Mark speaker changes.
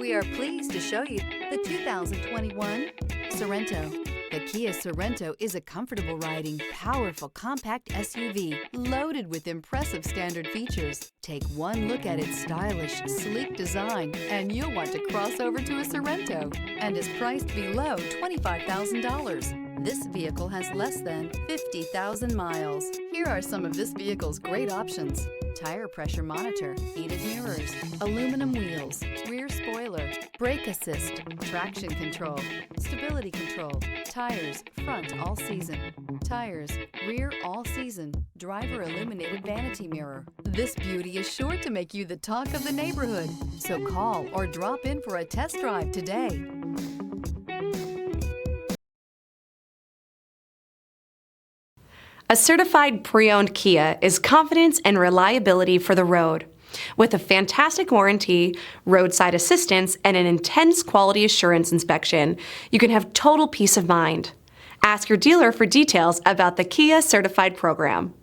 Speaker 1: We are pleased to show you the 2021 Sorento. The Kia Sorento is a comfortable riding, powerful compact SUV loaded with impressive standard features. Take one look at its stylish, sleek design and you'll want to cross over to a Sorento, and is priced below $25,000. This vehicle has less than 50,000 miles. Here are some of this vehicle's great options: tire pressure monitor, heated mirrors, aluminum wheels, rear spoiler, brake assist, traction control, stability control, tires front all season, tires rear all season, driver illuminated vanity mirror. This beauty is sure to make you the talk of the neighborhood. So call or drop in for a test drive today.
Speaker 2: A certified pre-owned Kia is confidence and reliability for the road. With a fantastic warranty, roadside assistance, and an intense quality assurance inspection, you can have total peace of mind. Ask your dealer for details about the Kia Certified program.